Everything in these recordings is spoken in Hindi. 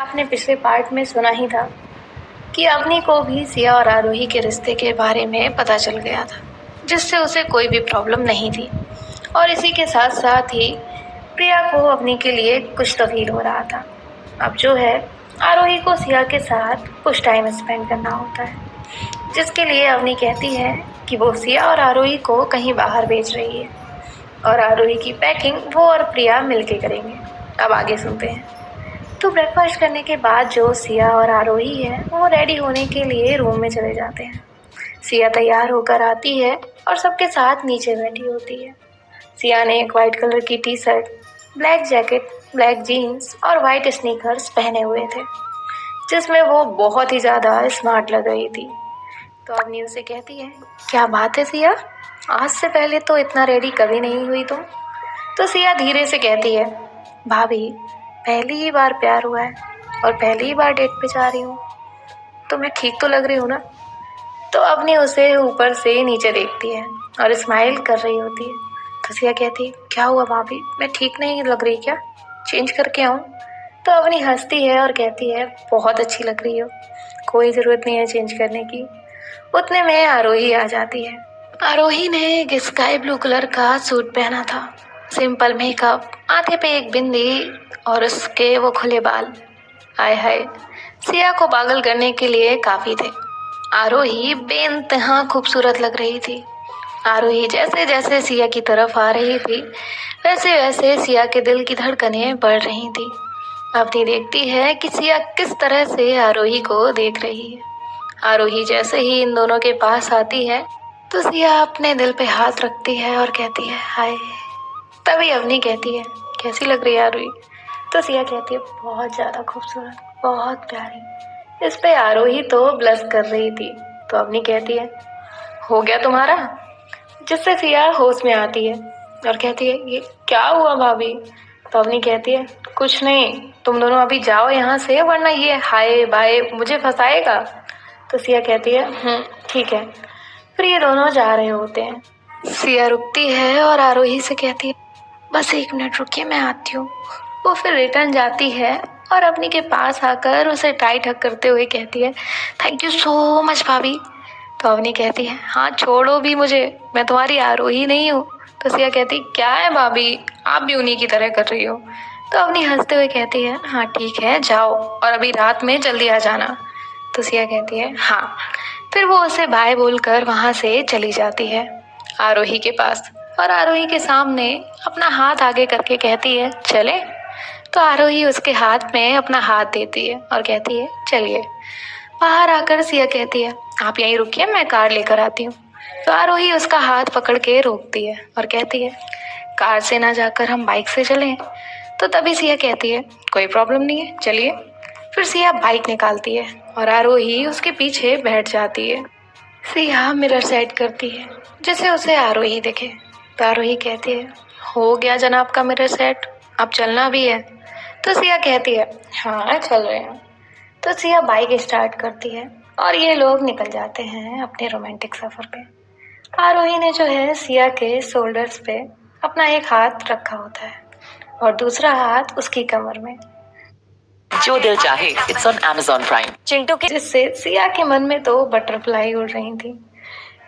आपने पिछले पार्ट में सुना ही था कि अवनी को भी सिया और आरोही के रिश्ते के बारे में पता चल गया था, जिससे उसे कोई भी प्रॉब्लम नहीं थी। और इसी के साथ साथ ही प्रिया को अवनी के लिए कुछ तो फील हो रहा था। अब जो है, आरोही को सिया के साथ कुछ टाइम स्पेंड करना होता है, जिसके लिए अवनी कहती है कि वो सिया और आरोही को कहीं बाहर भेज रही है और आरोही की पैकिंग वो और प्रिया मिलके करेंगे। अब आगे सुनते हैं। तो ब्रेकफास्ट करने के बाद जो सिया और आरोही है वो रेडी होने के लिए रूम में चले जाते हैं। सिया तैयार होकर आती है और सबके साथ नीचे बैठी होती है। सिया ने एक वाइट कलर की T shirt, black jacket, black jeans और वाइट स्नीकर्स पहने हुए थे, जिसमें वो बहुत ही ज्यादा स्मार्ट लग रही थी। तो अवनी उसे कहती है, क्या बात है सिया, आज से पहले तो इतना रेडी कभी नहीं हुई तुम। तो सिया धीरे से कहती है, भाभी पहली ही बार प्यार हुआ है और पहली ही बार डेट पे जा रही हूँ, तो मैं ठीक तो लग रही हूँ ना। तो अवनी उसे ऊपर से नीचे देखती है और स्माइल कर रही होती है। तो सिया कहती है, क्या हुआ भाभी, मैं ठीक नहीं लग रही क्या, चेंज करके आऊँ। तो अवनी हंसती है और कहती है, बहुत अच्छी लग रही हो, कोई ज़रूरत नहीं है चेंज करने की। उतने में आरोही आ जाती है। आरोही ने एक स्काई ब्लू कलर का सूट पहना था, सिंपल मेकअप, माथे पे एक बिंदी और उसके वो खुले बाल। हाय हाय, सिया को पागल करने के लिए काफी थे। आरोही बेइंतहा खूबसूरत लग रही थी। आरोही जैसे जैसे सिया की तरफ आ रही थी, वैसे वैसे सिया के दिल की धड़कनें बढ़ रही थी। अवनी देखती है कि सिया किस तरह से आरोही को देख रही है। आरोही जैसे ही इन दोनों के पास आती है तो सिया अपने दिल पे हाथ रखती है और कहती है, हाय। तभी अवनी कहती है, कैसी लग रही है आरोही। तो सिया कहती है, बहुत ज्यादा खूबसूरत, बहुत प्यारी। इस पे आरोही तो ब्लश कर रही थी। तो अवनी कहती है, हो गया तुम्हारा, जिससे सिया होश में आती है और कहती है, ये क्या हुआ भाभी। तो अवनी कहती है, कुछ नहीं, तुम दोनों अभी जाओ यहाँ से, वरना ये हाय बाय मुझे फंसाएगा। तो सिया कहती है, ठीक है। फिर ये दोनों जा रहे होते हैं। सिया रुकती है और आरोही से कहती है, बस 1 मिनट रुकिए, मैं आती हूँ। वो फिर रिटर्न जाती है और अपनी के पास आकर उसे टाइट हग करते हुए कहती है, थैंक यू सो मच भाभी। तो अवनी कहती है, हाँ छोड़ो भी मुझे, मैं तुम्हारी आरोही नहीं हूँ। तो सिया कहती, क्या है भाभी, आप भी उन्हीं की तरह कर रही हो। तो अवनी हंसते हुए कहती है, हाँ ठीक है, जाओ और अभी रात में जल्दी आ जाना। तो सिया कहती है, हाँ। फिर वो उसे बाय बोलकर वहां से चली जाती है आरोही के पास और आरोही के सामने अपना हाथ आगे करके कहती है, चले। तो आरोही उसके हाथ में अपना हाथ देती है और कहती है, चलिए। बाहर आकर सिया कहती है, आप यहीं रुकिए, मैं कार लेकर आती हूँ। तो आरोही उसका हाथ पकड़ के रोकती है और कहती है, कार से ना जाकर हम बाइक से चलें। तो तभी सिया कहती है, कोई प्रॉब्लम नहीं है, चलिए। फिर सिया बाइक निकालती है और आरोही उसके पीछे बैठ जाती है। सिया मिरर सेट करती है जिससे उसे आरोही दिखे। तो आरोही कहती है, हो गया जनाब का मिरर सेट, अब चलना भी है। तो सिया कहती है, हाँ चल रहे हैं। तो सिया बाइक स्टार्ट करती है और ये लोग निकल जाते हैं अपने रोमांटिक सफर पे। आरोही ने जो है सिया के शोल्डर्स पे अपना एक हाथ रखा होता है और दूसरा हाथ उसकी कमर में। जो दिल चाहे, it's on Amazon Prime। Chintu के जिससे सिया के मन में तो बटरफ्लाई उड़ रही थी।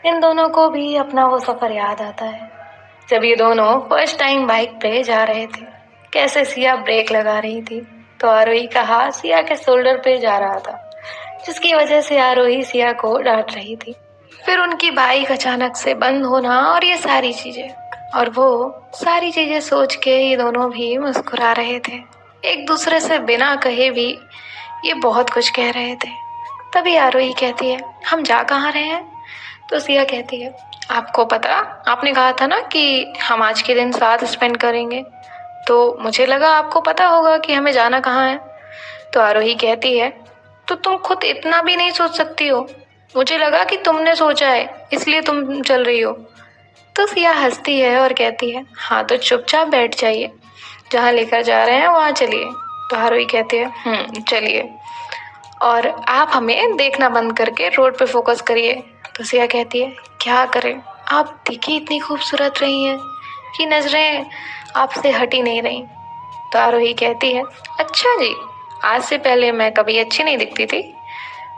इन दोनों को भी अपना वो सफर याद आता है जब ये दोनों फर्स्ट टाइम बाइक पे जा रहे थे। कैसे सिया ब्रेक लगा रही थी तो आरोही का हाथ सिया के शोल्डर पे जा रहा था, जिसकी वजह से आरोही सिया को डांट रही थी। फिर उनकी बाइक अचानक से बंद होना और ये सारी चीजें, और वो सारी चीजें सोच के ये दोनों भी मुस्कुरा रहे थे, एक दूसरे से बिना कहे भी ये बहुत कुछ कह रहे थे। तभी आरोही कहती है, हम जा कहाँ रहे हैं। तो सिया कहती है, आपको पता, आपने कहा था ना कि हम आज के दिन साथ स्पेंड करेंगे, तो मुझे लगा आपको पता होगा कि हमें जाना कहाँ है। तो आरोही कहती है, तो तुम खुद इतना भी नहीं सोच सकती हो, मुझे लगा कि तुमने सोचा है इसलिए तुम चल रही हो। तो सिया हंसती है और कहती है, हाँ तो चुपचाप बैठ जाइए, जहाँ लेकर जा रहे हैं वहाँ चलिए। तो आरोही कहती है, चलिए, और आप हमें देखना बंद करके रोड पे फोकस करिए। तो सिया कहती है, क्या करें, आप दिखी इतनी खूबसूरत रही हैं कि नजरें आपसे हटी नहीं रही। तो आरोही कहती है, अच्छा जी, आज से पहले मैं कभी अच्छी नहीं दिखती थी।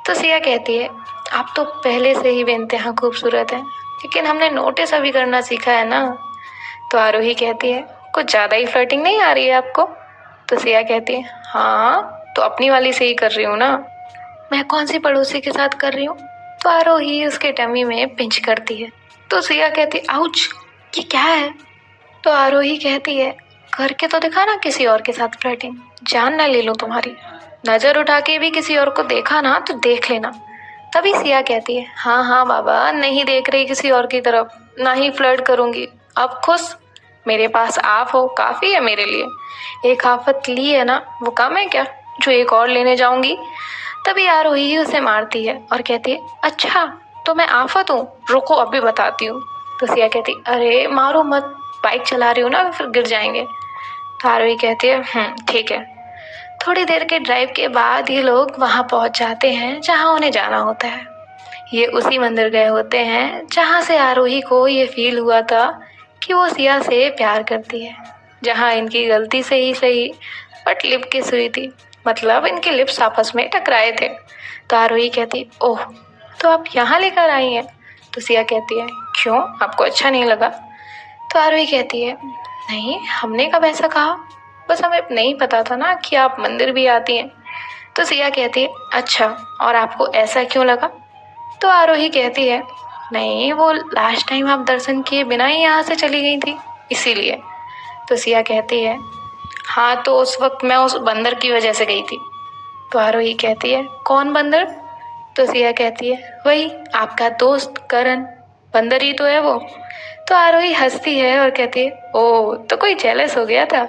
तो सिया कहती है, आप तो पहले से ही बेइंतहा खूबसूरत हैं, लेकिन हमने नोटिस अभी करना सीखा है ना। तो आरोही कहती है, कुछ ज़्यादा ही फ्लर्टिंग नहीं आ रही है आपको? तो सिया कहती है, हाँ तो अपनी वाली से ही कर रही हूँ ना, मैं कौन सी पड़ोसी के साथ कर रही हूँ। तो आरोही उसके टमी में पिंच करती है। तो सिया कहती है, आउच, ये क्या है? तो आरोही कहती है, करके तो दिखा ना किसी और के साथ फ्लर्टिंग, जान ना ले लूं तुम्हारी। नजर उठा के भी किसी और को देखा ना तो देख लेना। तभी सिया कहती है, हाँ हाँ बाबा, नहीं देख रही किसी और की तरफ, ना ही फ्लर्ट करूंगी। अब खुश, मेरे पास आप हो काफी है मेरे लिए। एक आफत ली है ना, वो कम है क्या जो एक और लेने जाऊंगी। तभी आरोही उसे मारती है और कहती है, अच्छा तो मैं आफत हूँ, रुको अभी बताती हूँ। तो सिया कहती, अरे मारो मत, बाइक चला रही हो ना, फिर गिर जाएंगे। तो आरोही कहती है, ठीक है। थोड़ी देर के ड्राइव के बाद ये लोग वहां पहुंच जाते हैं जहां उन्हें जाना होता है। ये उसी मंदिर गए होते हैं जहां से आरोही को ये फील हुआ था कि वो सिया से प्यार करती है, जहां इनकी गलती से ही सही बट लिप किस हुई थी, मतलब इनके लिप्स आपस में टकराए थे। तो आरोही कहती, ओह तो आप यहाँ लेकर आई हैं। तो सिया कहती है, क्यों, आपको अच्छा नहीं लगा? तो आरोही कहती है, नहीं हमने कब ऐसा कहा, बस हमें नहीं पता था ना कि आप मंदिर भी आती हैं। तो सिया कहती है, अच्छा और आपको ऐसा क्यों लगा? तो आरोही कहती है, नहीं वो लास्ट टाइम आप दर्शन किए बिना ही यहाँ से चली गई थी, इसीलिए। तो सिया कहती है, हाँ तो उस वक्त मैं उस बंदर की वजह से गई थी। तो आरोही कहती है, कौन बंदर? तो सिया कहती है, वही आपका दोस्त करण, बंदर ही तो है वो। तो आरोही हंसती है और कहती है, ओह तो कोई जेलस हो गया था।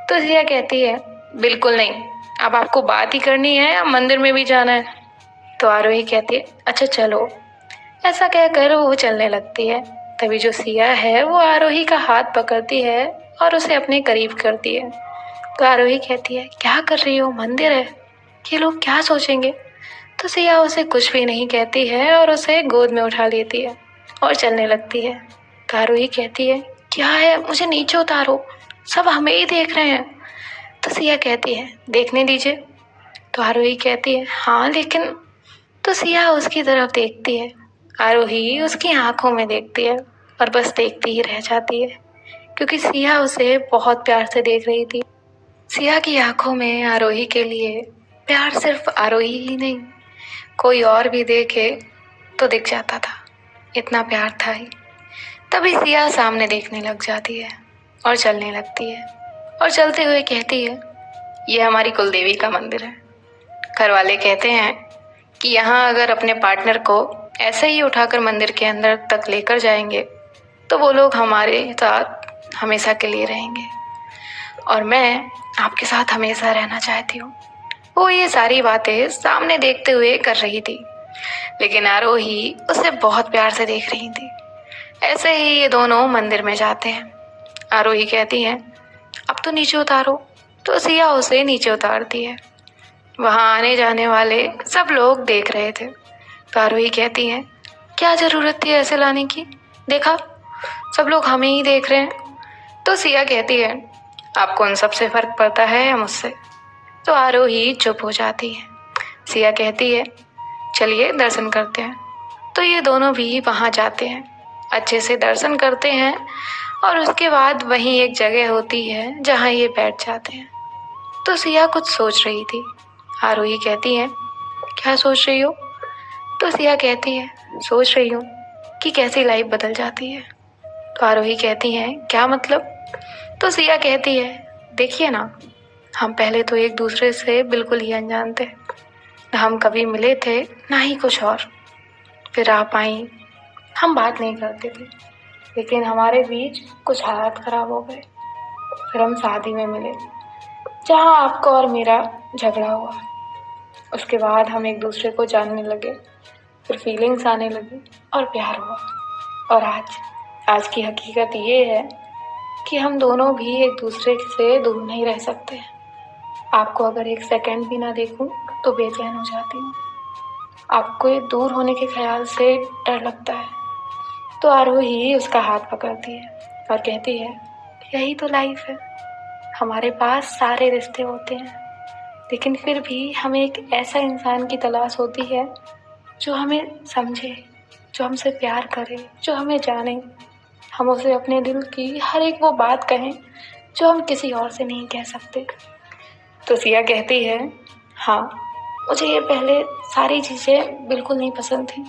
तो सिया कहती है, बिल्कुल नहीं, अब आपको बात ही करनी है या मंदिर में भी जाना है? तो आरोही कहती है, अच्छा चलो। ऐसा कहकर वो चलने लगती है। तभी जो सिया है वो आरोही का हाथ पकड़ती है और उसे अपने करीब करती है। तो आरोही कहती है, क्या कर रही हो, मंदिर है, ये लोग क्या सोचेंगे। तो सिया उसे कुछ भी नहीं कहती है और उसे गोद में उठा लेती है और चलने लगती है। तो आरोही कहती है, क्या है, मुझे नीचे उतारो, सब हमें ही देख रहे हैं। तो सिया कहती है, देखने दीजिए। तो आरोही कहती है, हाँ लेकिन। तो सिया उसकी तरफ देखती है, आरोही उसकी आंखों में देखती है और बस देखती ही रह जाती है, क्योंकि सिया उसे बहुत प्यार से देख रही थी। सिया की आंखों में आरोही के लिए प्यार सिर्फ आरोही ही नहीं, कोई और भी देखे तो दिख जाता था, इतना प्यार था ही। तभी सिया सामने देखने लग जाती है और चलने लगती है और चलते हुए कहती है, ये हमारी कुलदेवी का मंदिर है। घर वाले कहते हैं कि यहाँ अगर अपने पार्टनर को ऐसे ही उठाकर मंदिर के अंदर तक लेकर जाएंगे तो वो लोग हमारे साथ हमेशा के लिए रहेंगे, और मैं आपके साथ हमेशा रहना चाहती हूँ। वो ये सारी बातें सामने देखते हुए कर रही थी, लेकिन आरोही उसे बहुत प्यार से देख रही थी। ऐसे ही ये दोनों मंदिर में जाते हैं। आरोही कहती है, अब तो नीचे उतारो। तो सिया उसे नीचे उतारती है। वहां आने जाने वाले सब लोग देख रहे थे। तो आरोही कहती है, क्या जरूरत थी ऐसे लाने की, देखा सब लोग हमें ही देख रहे हैं। तो सिया कहती है, आपको उन सबसे फर्क पड़ता है या मुझसे? तो आरोही चुप हो जाती है। सिया कहती है, चलिए दर्शन करते हैं। तो ये दोनों भी वहां जाते हैं, अच्छे से दर्शन करते हैं और उसके बाद वहीं एक जगह होती है जहां ये बैठ जाते हैं। तो सिया कुछ सोच रही थी। आरोही कहती है, क्या सोच रही हो? तो सिया कहती है, सोच रही हूँ कि कैसी लाइफ बदल जाती है। तो आरोही कहती है, क्या मतलब? तो सिया कहती है, देखिए ना, हम पहले तो एक दूसरे से बिल्कुल ही अनजान थे, ना हम कभी मिले थे ना ही कुछ और। फिर आप आई, हम बात नहीं करते थे, लेकिन हमारे बीच कुछ हालात खराब हो गए। फिर हम शादी में मिले जहाँ आपका और मेरा झगड़ा हुआ। उसके बाद हम एक दूसरे को जानने लगे, फिर फीलिंग्स आने लगी और प्यार हुआ। और आज की हकीकत ये है कि हम दोनों भी एक दूसरे से दूर नहीं रह सकते। आपको अगर एक सेकंड भी ना देखूं तो बेचैन हो जाती हूँ। आपको दूर होने के ख्याल से डर लगता है। तो आरोही उसका हाथ पकड़ती है और कहती है, यही तो लाइफ है, हमारे पास सारे रिश्ते होते हैं, लेकिन फिर भी हमें एक ऐसा इंसान की तलाश होती है जो हमें समझे, जो हमसे प्यार करे, जो हमें जाने। हम उसे अपने दिल की हर एक वो बात कहें जो हम किसी और से नहीं कह सकते। तो सिया कहती है, हाँ, मुझे ये पहले सारी चीज़ें बिल्कुल नहीं पसंद थी।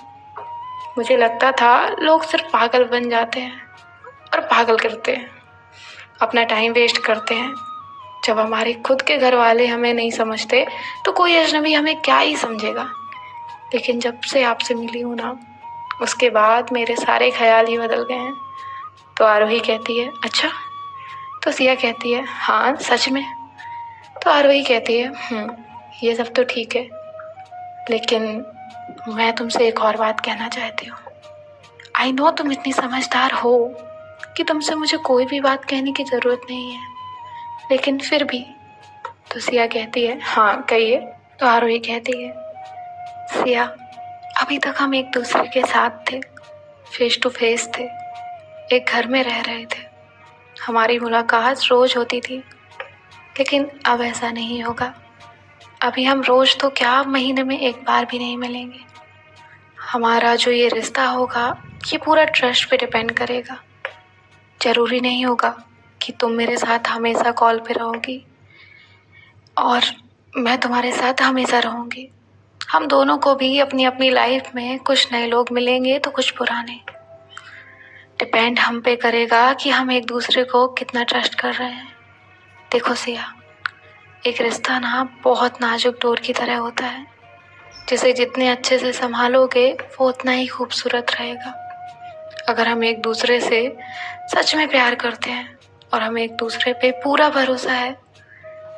मुझे लगता था लोग सिर्फ पागल बन जाते हैं और पागल करते हैं, अपना टाइम वेस्ट करते हैं। जब हमारे खुद के घर वाले हमें नहीं समझते तो कोई अजनबी हमें क्या ही समझेगा। लेकिन जब से आपसे मिली हूँ ना, उसके बाद मेरे सारे ख्याल ही बदल गए हैं। तो आरोही कहती है, अच्छा? तो सिया कहती है, हाँ, सच में। तो आरोही कहती है, ये सब तो ठीक है, लेकिन मैं तुमसे एक और बात कहना चाहती हूँ। आई नो तुम इतनी समझदार हो कि तुमसे मुझे कोई भी बात कहने की ज़रूरत नहीं है, लेकिन फिर भी। तो सिया कहती है, हाँ, कहिए। तो आरोही कहती है, सिया, अभी तक हम एक दूसरे के साथ थे, फेस टू फेस थे, एक घर में रह रहे थे, हमारी मुलाकात रोज होती थी। लेकिन अब ऐसा नहीं होगा। अभी हम रोज तो क्या, महीने में एक बार भी नहीं मिलेंगे। हमारा जो ये रिश्ता होगा ये पूरा ट्रस्ट पे डिपेंड करेगा। जरूरी नहीं होगा कि तुम मेरे साथ हमेशा कॉल पे रहोगी और मैं तुम्हारे साथ हमेशा रहूंगी। हम दोनों को भी अपनी अपनी लाइफ में कुछ नए लोग मिलेंगे तो कुछ पुराने। डिपेंड हम पे करेगा कि हम एक दूसरे को कितना ट्रस्ट कर रहे हैं। देखो सिया, एक रिश्ता ना बहुत नाजुक डोर की तरह होता है, जिसे जितने अच्छे से संभालोगे वो उतना ही खूबसूरत रहेगा। अगर हम एक दूसरे से सच में प्यार करते हैं और हमें एक दूसरे पे पूरा भरोसा है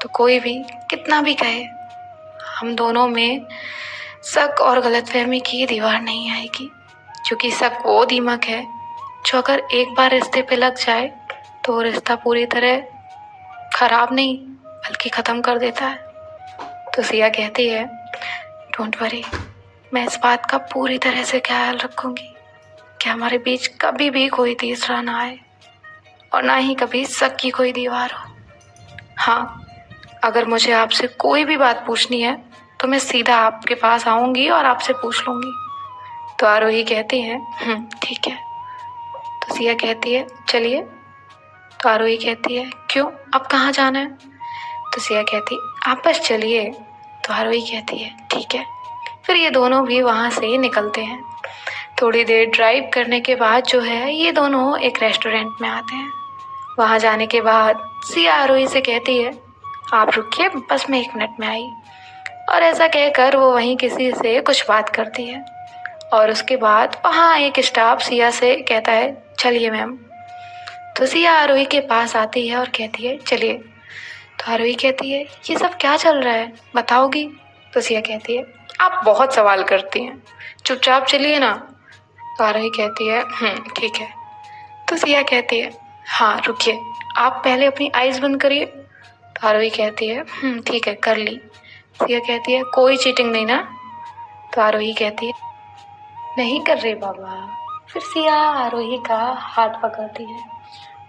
तो कोई भी कितना भी कहे, हम दोनों में शक और गलतफहमी की दीवार नहीं आएगी। क्योंकि शक वो दीमक है जो अगर एक बार रिश्ते पे लग जाए तो वो रिश्ता पूरी तरह खराब नहीं बल्कि ख़त्म कर देता है। तो सिया कहती है, डोंट वरी, मैं इस बात का पूरी तरह से ख्याल रखूंगी कि हमारे बीच कभी भी कोई तीसरा ना आए और ना ही कभी शक की कोई दीवार हो। हाँ, अगर मुझे आपसे कोई भी बात पूछनी है तो मैं सीधा आपके पास आऊंगी और आपसे पूछ लूंगी। तो आरोही कहती है, ठीक है। तो सिया कहती है, चलिए। तो आरोही कहती है, क्यों, अब कहाँ जाना है? तो सिया कहती, आप बस चलिए। तो आरोही कहती है, ठीक है। फिर ये दोनों भी वहाँ से निकलते हैं। थोड़ी देर ड्राइव करने के बाद जो है ये दोनों एक रेस्टोरेंट में आते हैं। वहाँ जाने के बाद सिया आरोही से कहती है, आप रुकिए, बस मैं 1 मिनट में आई। और ऐसा कहकर वो वहीं किसी से कुछ बात करती है। और उसके बाद वहाँ एक स्टाफ सिया से कहता है, चलिए मैम। तो सिया आरोही के पास आती है और कहती है, चलिए। तो आरोही कहती है, ये सब क्या चल रहा है, बताओगी? तो सिया कहती है, आप बहुत सवाल करती हैं, चुपचाप चलिए ना। तो आरोही कहती है, ठीक है। तो सिया कहती है, हाँ, रुकिए, आप पहले अपनी आईज बंद करिए। तो आरोही कहती है, ठीक है, कर ली। सिया कहती है, कोई चीटिंग नहीं ना? तो आरोही कहती है, नहीं कर रहे बाबा। फिर सिया आरोही का हाथ पकड़ती है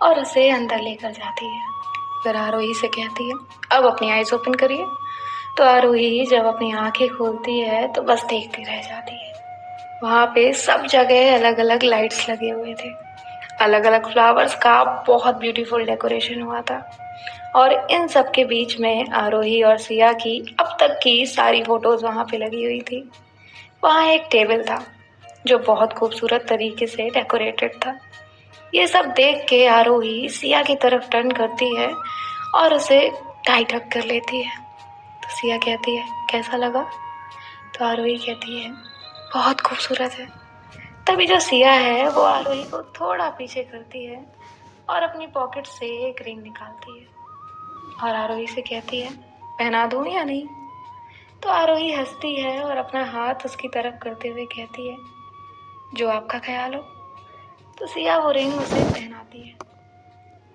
और उसे अंदर लेकर जाती है। फिर आरोही से कहती है, अब अपनी आईज ओपन करिए। तो आरोही जब अपनी आंखें खोलती है तो बस देखती रह जाती है। वहाँ पे सब जगह अलग अलग लाइट्स लगे हुए थे, अलग अलग फ्लावर्स का बहुत ब्यूटीफुल डेकोरेशन हुआ था। और इन सब के बीच में आरोही और सिया की अब तक की सारी फोटोज वहाँ पे लगी हुई थी। वहाँ एक टेबल था जो बहुत खूबसूरत तरीके से डेकोरेटेड था। ये सब देख के आरोही सिया की तरफ टर्न करती है और उसे टाइट हग कर लेती है। तो सिया कहती है, कैसा लगा? तो आरोही कहती है, बहुत खूबसूरत है। तभी जो सिया है वो आरोही को थोड़ा पीछे करती है और अपनी पॉकेट से एक रिंग निकालती है और आरोही से कहती है, पहना दूं या नहीं? तो आरोही हंसती है और अपना हाथ उसकी तरफ करते हुए कहती है, जो आपका ख्याल हो। तो सिया वो रिंग उसे पहनाती है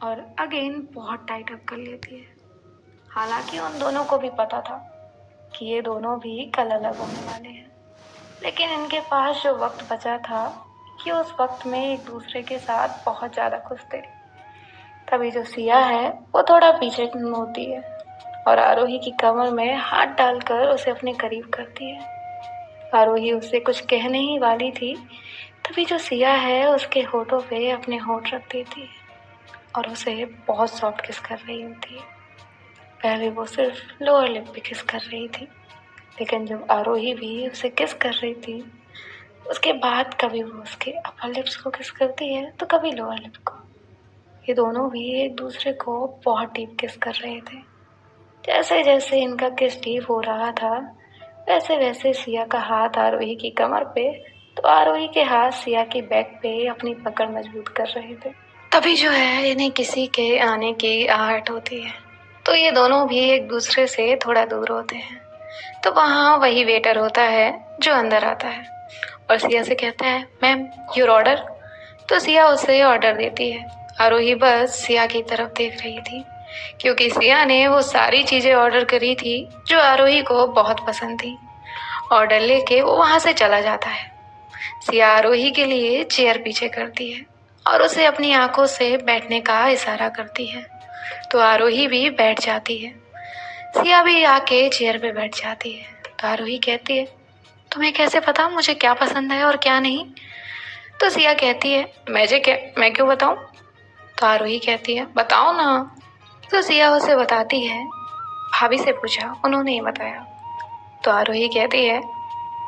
और अगेन बहुत टाइट अप कर लेती है। हालांकि उन दोनों को भी पता था कि ये दोनों भी कल अलग होने वाले हैं, लेकिन इनके पास जो वक्त बचा था कि उस वक्त में एक दूसरे के साथ बहुत ज़्यादा खुश थे। तभी जो सिया है वो थोड़ा पीछे होती है और आरोही की कमर में हाथ डालकर उसे अपने करीब करती है। आरोही उससे कुछ कहने ही वाली थी, तभी जो सिया है उसके होठों पे अपने होठ रख देती है और उसे बहुत सॉफ्ट किस कर रही होती है। पहले वो सिर्फ लोअर लिप पे किस कर रही थी, लेकिन जब आरोही भी उसे किस कर रही थी, उसके बाद कभी वो उसके अपर लिप्स को किस करती है तो कभी लोअर लिप को। ये दोनों भी एक दूसरे को बहुत डीप किस कर रहे थे। जैसे जैसे इनका किस डीप हो रहा था, वैसे वैसे सिया का हाथ आरोही की कमर पे तो आरोही के हाथ सिया की बैक पे अपनी पकड़ मजबूत कर रहे थे। तभी जो है इन्हें किसी के आने की आहट होती है, तो ये दोनों भी एक दूसरे से थोड़ा दूर होते हैं। तो वहाँ वही वेटर होता है जो अंदर आता है और सिया से कहता है, मैम योर ऑर्डर। तो सिया उसे ऑर्डर देती है। आरोही बस सिया की तरफ देख रही थी, क्योंकि सिया ने वो सारी चीजें ऑर्डर करी थी जो आरोही को बहुत पसंद थी। ऑर्डर लेके वो वहां से चला जाता है। सिया आरोही के लिए चेयर पीछे करती है और उसे अपनी आंखों से बैठने का इशारा करती है, तो आरोही भी बैठ जाती है। सिया भी आके चेयर पे बैठ जाती है। तो आरोही कहती है, तुम्हें कैसे पता मुझे क्या पसंद है और क्या नहीं? तो सिया कहती है, मैं क्यों बताऊं? तो आरोही कहती है, बताओ ना। तो सिया उसे बताती है, भाभी से पूछा, उन्होंने ही बताया। तो आरोही कहती है,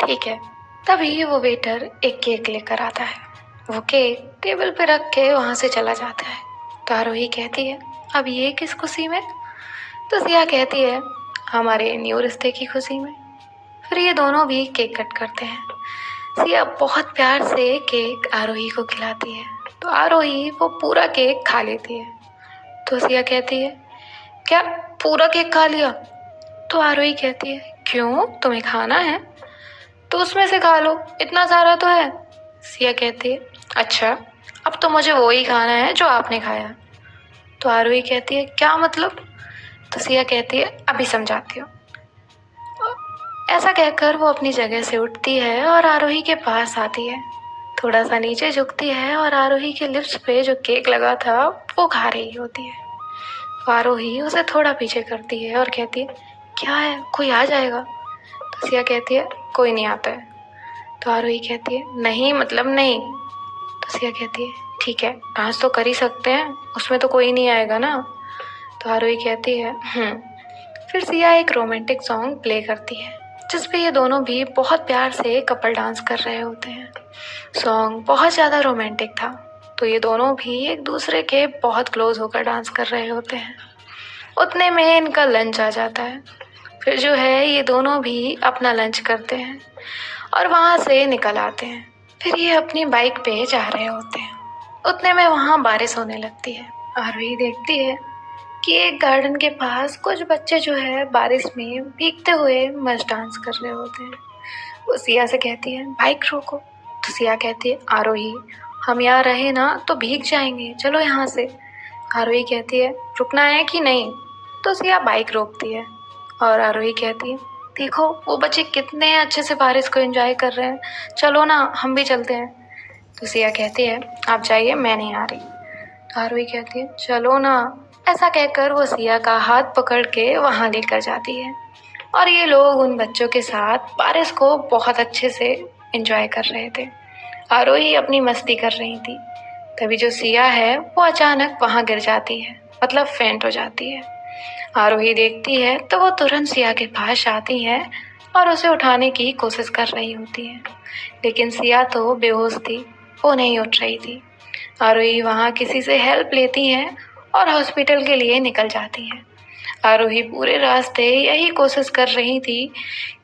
ठीक है। तभी वो वेटर एक केक लेकर आता है। वो केक टेबल पे रख के वहां से चला जाता है। तो आरोही कहती है, अब ये किस खुशी में? तो सिया कहती है, हमारे न्यू रिश्ते की खुशी में। फिर ये दोनों भी केक कट करते हैं। सिया बहुत प्यार से केक आरोही को खिलाती है, तो आरोही वो पूरा केक खा लेती है। तो सिया कहती है, क्या पूरा केक खा लिया? तो आरोही कहती है, क्यों, तुम्हें खाना है तो उसमें से खा लो, इतना सारा तो है। सिया कहती है, अच्छा, अब तो मुझे वो ही खाना है जो आपने खाया। तो आरोही कहती है, क्या मतलब? तो सिया कहती है, अभी समझाती हूँ। ऐसा कहकर वो अपनी जगह से उठती है और आरोही के पास आती है। थोड़ा सा नीचे झुकती है और आरोही के लिप्स पे जो केक लगा था वो खा रही होती है। आरोही उसे थोड़ा पीछे करती है और कहती है, क्या है, कोई आ जाएगा? तो सिया कहती है, कोई नहीं आता है। तो आरोही कहती है, नहीं मतलब नहीं। तो सिया कहती है, ठीक है, डांस तो कर ही सकते हैं, उसमें तो कोई नहीं आएगा ना। तो आरोही कहती है, फिर सिया एक रोमांटिक सॉन्ग प्ले करती है, जिसपे ये दोनों भी बहुत प्यार से कपल डांस कर रहे होते हैं। सॉन्ग बहुत ज़्यादा रोमांटिक था, तो ये दोनों भी एक दूसरे के बहुत क्लोज होकर डांस कर रहे होते हैं। उतने में इनका लंच आ जाता है। फिर जो है ये दोनों भी अपना लंच करते हैं और वहाँ से निकल आते हैं। फिर ये अपनी बाइक पे जा रहे होते हैं। उतने में वहाँ बारिश होने लगती है। आरोही देखती है कि एक गार्डन के पास कुछ बच्चे जो है बारिश में भीगते हुए मस्त डांस कर रहे होते हैं। वो सिया से कहती है, बाइक रोको। तो सिया कहती है, आरोही, हम यहाँ रहे ना तो भीग जाएंगे, चलो यहाँ से। आरोही कहती है, रुकना है कि नहीं? तो सिया बाइक रोकती है और आरोही कहती है, देखो वो बच्चे कितने अच्छे से बारिश को एंजॉय कर रहे हैं, चलो ना हम भी चलते हैं। तो सिया कहती है, आप जाइए, मैं नहीं आ रही। तो आरोही कहती है, चलो ना। ऐसा कहकर वो सिया का हाथ पकड़ के वहाँ लेकर जाती है और ये लोग उन बच्चों के साथ बारिश को बहुत अच्छे से एंजॉय कर रहे थे। आरोही अपनी मस्ती कर रही थी। तभी जो सिया है वो अचानक वहाँ गिर जाती है, मतलब फेंट हो जाती है। आरोही देखती है तो वो तुरंत सिया के पास आती है और उसे उठाने की कोशिश कर रही होती है, लेकिन सिया तो बेहोश थी, वो नहीं उठ रही थी। आरोही वहाँ किसी से हेल्प लेती है और हॉस्पिटल के लिए निकल जाती है। आरोही पूरे रास्ते यही कोशिश कर रही थी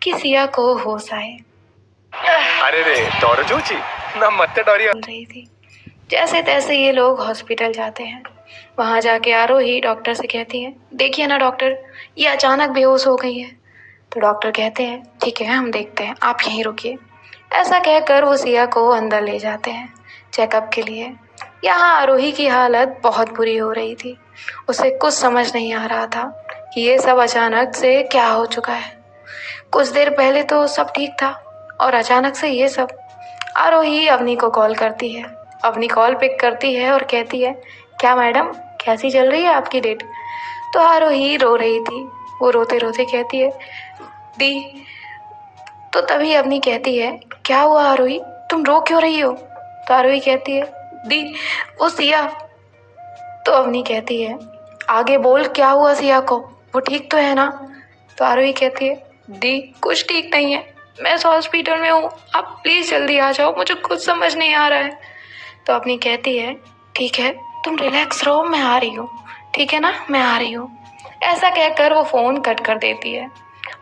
कि सिया को होश आए। अरे रे डरो चूची ना मत डरियो बोल रही थी। जैसे तैसे ये लोग हॉस्पिटल जाते हैं। वहाँ जाके आरोही डॉक्टर से कहती है, देखिए ना डॉक्टर, ये अचानक बेहोश हो गई है। तो डॉक्टर कहते हैं, ठीक है हम देखते हैं, आप यहीं रुकिए। ऐसा कहकर वो सिया को अंदर ले जाते हैं चेकअप के लिए। यहाँ आरोही की हालत बहुत बुरी हो रही थी। उसे कुछ समझ नहीं आ रहा था कि ये सब अचानक से क्या हो चुका है। कुछ देर पहले तो सब ठीक था और अचानक से ये सब। आरोही अवनी को कॉल करती है। अवनी कॉल पिक करती है और कहती है, क्या मैडम, कैसी चल रही है आपकी डेट? तो आरोही रो रही थी। वो रोते रोते कहती है, दी। तो तभी अवनी कहती है, क्या हुआ आरोही, तुम रो क्यों रही हो? तो आरोही कहती है, दी वो सिया। तो अवनी कहती है, आगे बोल, क्या हुआ सिया को, वो ठीक तो है ना? तो आरोही कहती है, दी कुछ ठीक नहीं है, मैं इस हॉस्पिटल में हूँ, आप प्लीज़ जल्दी आ जाओ, मुझे कुछ समझ नहीं आ रहा है। तो अवनी कहती है, ठीक है तुम रिलैक्स रहो, मैं आ रही हूँ, ठीक है ना, मैं आ रही हूँ। ऐसा कहकर वो फ़ोन कट कर देती है।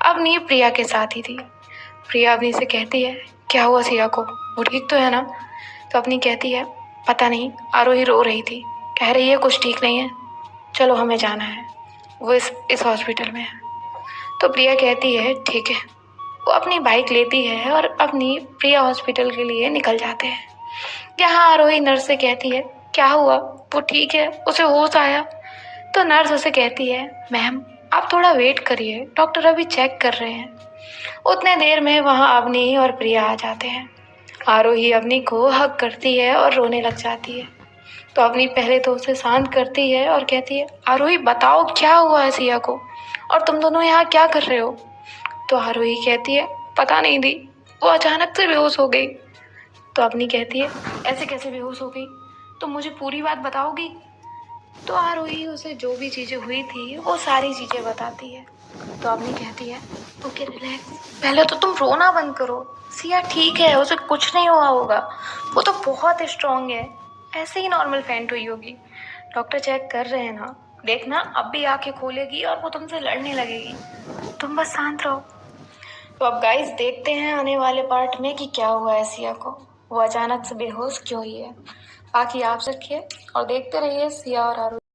अवनी प्रिया के साथ ही थी। प्रिया अवनी से कहती है, क्या हुआ सिया को, वो ठीक तो है ना? तो अवनी कहती है, पता नहीं, आरोही रो रही थी, कह रही है कुछ ठीक नहीं है, चलो हमें जाना है, वो इस हॉस्पिटल में है। तो प्रिया कहती है, ठीक है। वो अपनी बाइक लेती है और अपनी प्रिया हॉस्पिटल के लिए निकल जाते हैं। यहाँ आरोही नर्स से कहती है, क्या हुआ, वो ठीक है, उसे होश आया? तो नर्स उसे कहती है, मैम आप थोड़ा वेट करिए, डॉक्टर अभी चेक कर रहे हैं। उतने देर में वहाँ अवनी और प्रिया आ जाते हैं। आरोही अवनी को हग करती है और रोने लग जाती है। तो अवनी पहले तो उसे शांत करती है और कहती है, आरोही बताओ क्या हुआ है सिया को, और तुम दोनों यहाँ क्या कर रहे हो? तो आरोही कहती है, पता नहीं दी, वो अचानक से बेहोश हो गई। तो अवनी कहती है, ऐसे कैसे बेहोश हो गई, तुम मुझे पूरी बात बताओगी? तो आरोही उसे जो भी चीज़ें हुई थी वो सारी चीज़ें बताती है। तो अवनी कहती है, ओके रिलैक्स, पहले तो तुम रोना बंद करो, सिया ठीक है, उसे कुछ नहीं हुआ होगा, वो तो बहुत स्ट्रांग है, ऐसे ही नॉर्मल फेंट हुई होगी, डॉक्टर चेक कर रहे हैं ना, देखना अब भी आंखें खोलेगी और वो तुमसे लड़ने लगेगी, तुम बस शांत रहो। तो अब गाइस देखते हैं आने वाले पार्ट में कि क्या हुआ है सिया को, वो अचानक से बेहोश क्यों हुई है। बाकी आप रखिए और देखते रहिए सिया और आरोही।